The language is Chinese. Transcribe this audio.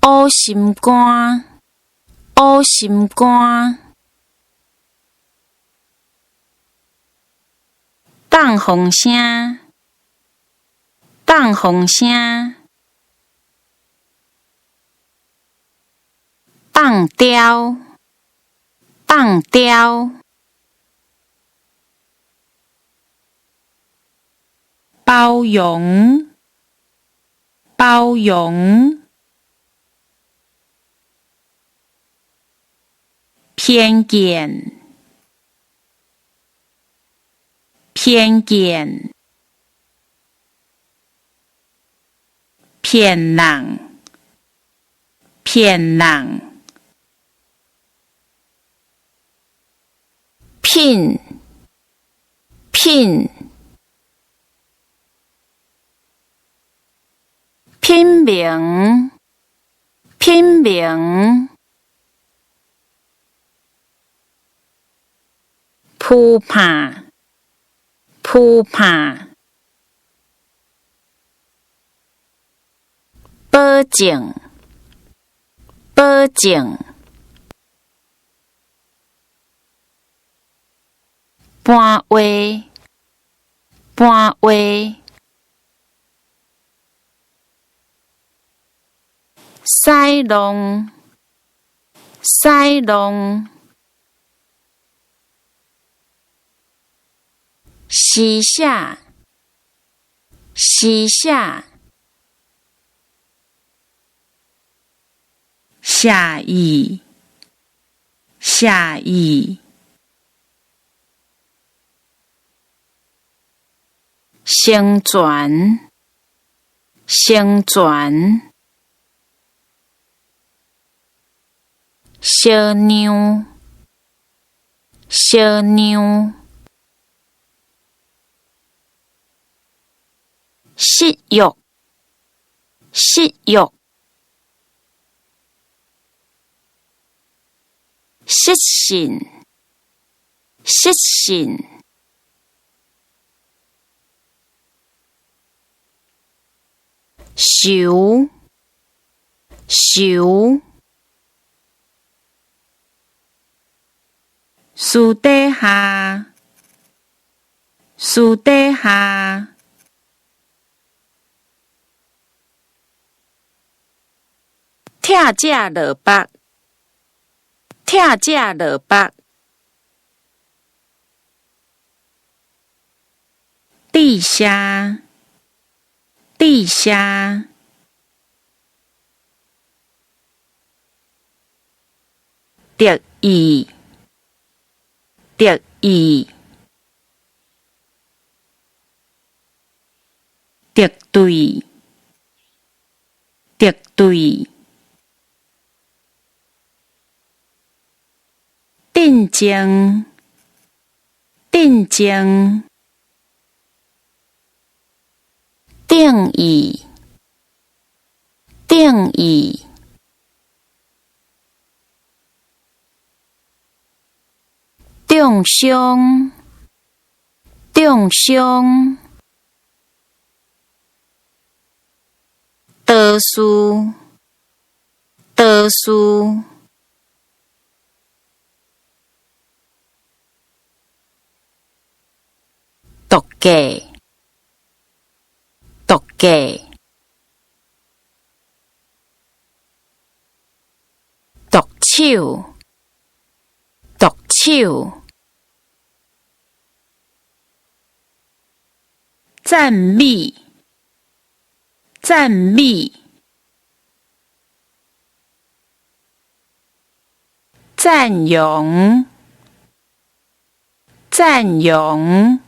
乌心肝，乌心肝。放风声，放风声。放刁，放刁。包容，包容。偏见，偏见。骗人，骗人。聘，聘。品名，品名。扑拍，扑拍。保证，保证。搬话，搬话。使弄，使弄。时下，时下。下意，下意。宣传，宣传。小妞，小妞。食欲，食欲。失信，失信。仇，仇。私底下，私底下。疼者落腹，疼者落腹。地下，地下。得意，得意。敌对，敌对。定情，定情。定义，定义。中伤，中伤。倒数，倒数。毒假，毒假。毒手，毒手。赞美，赞美。赞扬，赞扬。